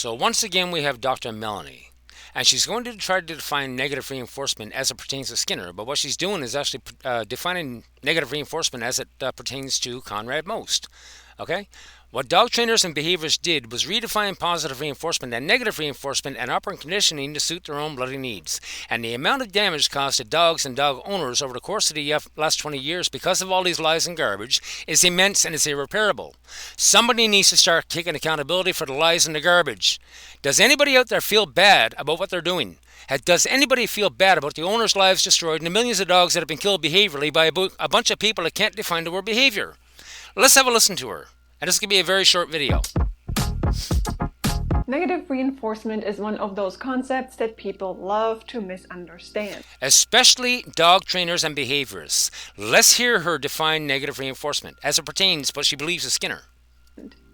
So once again, we have Dr. Melanie. And she's going to try to define negative reinforcement as it pertains to Skinner. But what she's doing is actually defining negative reinforcement as it pertains to Conrad Most. Okay? What dog trainers and behaviorists did was redefine positive reinforcement and negative reinforcement and operant conditioning to suit their own bloody needs. And the amount of damage caused to dogs and dog owners over the course of the last 20 years because of all these lies and garbage is immense and is irreparable. Somebody needs to start taking accountability for the lies and the garbage. Does anybody out there feel bad about what they're doing? Does anybody feel bad about the owners' lives destroyed and the millions of dogs that have been killed behaviorally by a bunch of people that can't define the word behavior? Let's have a listen to her. And this is going to be a very short video. Negative reinforcement is one of those concepts that people love to misunderstand. Especially dog trainers and behaviorists. Let's hear her define negative reinforcement as it pertains to what she believes is Skinner.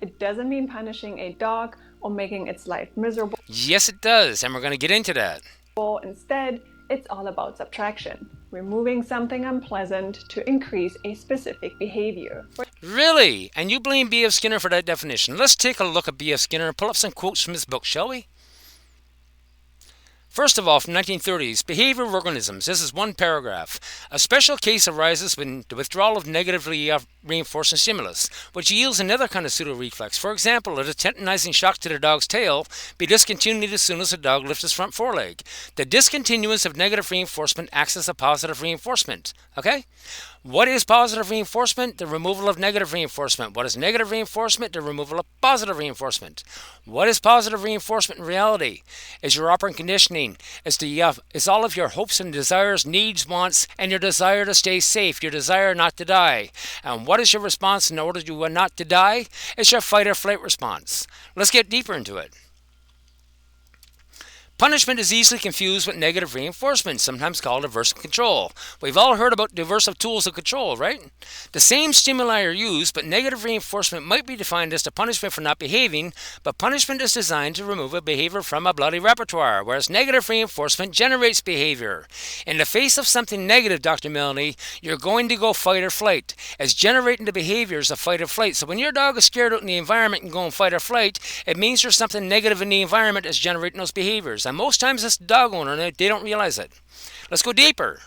It doesn't mean punishing a dog or making its life miserable. Yes, it does, and we're going to get into that. Instead, it's all about subtraction, removing something unpleasant to increase a specific behavior. Really? And you blame B.F. Skinner for that definition? Let's take a look at B.F. Skinner and pull up some quotes from his book, shall we? First of all, from 1930s, Behavior of Organisms. This is one paragraph. A special case arises when the withdrawal of negatively reinforcing stimulus, which yields another kind of pseudo-reflex. For example, a tendinizing shock to the dog's tail be discontinued as soon as the dog lifts his front foreleg. The discontinuance of negative reinforcement acts as a positive reinforcement. Okay? What is positive reinforcement? The removal of negative reinforcement. What is negative reinforcement? The removal of positive reinforcement. What is positive reinforcement in reality? Is your operant conditioning. It's all of your hopes and desires, needs, wants, and your desire to stay safe, your desire not to die. And what is your response in order to not to die? It's your fight or flight response. Let's get deeper into it. Punishment is easily confused with negative reinforcement, sometimes called aversive control. We've all heard about the aversive tools of control, right? The same stimuli are used, but negative reinforcement might be defined as the punishment for not behaving, but punishment is designed to remove a behavior from a bloody repertoire, whereas negative reinforcement generates behavior. In the face of something negative, Dr. Melanie, you're going to go fight or flight, as generating the behaviors of fight or flight. So when your dog is scared out in the environment and going fight or flight, it means there's something negative in the environment that's generating those behaviors. And most times it's the dog owner and they don't realize it. Let's go deeper.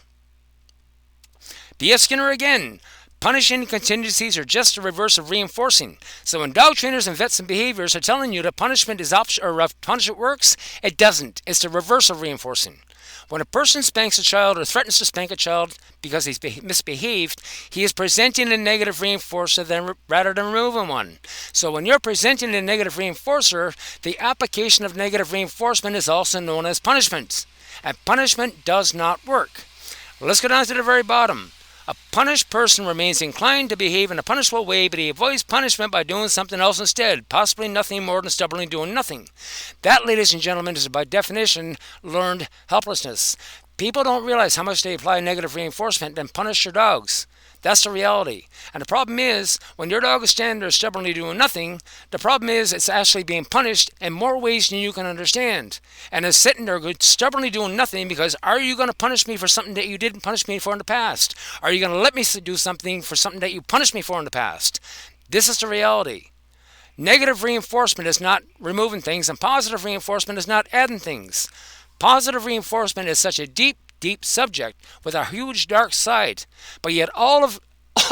B.F. Skinner again. Punishing contingencies are just the reverse of reinforcing. So when dog trainers and vets and behaviors are telling you that punishment is punishment works, it doesn't. It's the reverse of reinforcing. When a person spanks a child or threatens to spank a child because he's misbehaved, he is presenting a negative reinforcer rather than removing one. So when you're presenting a negative reinforcer, the application of negative reinforcement is also known as punishment. And punishment does not work. Let's go down to the very bottom. A punished person remains inclined to behave in a punishable way, but he avoids punishment by doing something else instead, possibly nothing more than stubbornly doing nothing. That, ladies and gentlemen, is by definition learned helplessness. People don't realize how much they apply negative reinforcement and punish their dogs. That's the reality. And the problem is, when your dog is standing there stubbornly doing nothing, the problem is it's actually being punished in more ways than you can understand. And it's sitting there stubbornly doing nothing because are you going to punish me for something that you didn't punish me for in the past? Are you going to let me do something for something that you punished me for in the past? This is the reality. Negative reinforcement is not removing things, and positive reinforcement is not adding things. Positive reinforcement is such a deep subject with a huge dark side, but yet all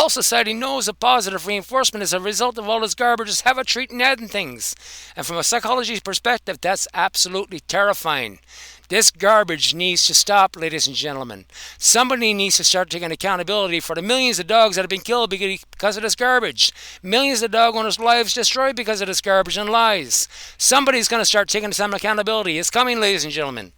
society knows that positive reinforcement is a result of all this garbage is have a treat and adding things. And from a psychology perspective, that's absolutely terrifying. This garbage needs to stop, ladies and gentlemen. Somebody needs to start taking accountability for the millions of dogs that have been killed because of this garbage. Millions of dog owners' lives destroyed because of this garbage and lies. Somebody's going to start taking some accountability. It's coming, ladies and gentlemen.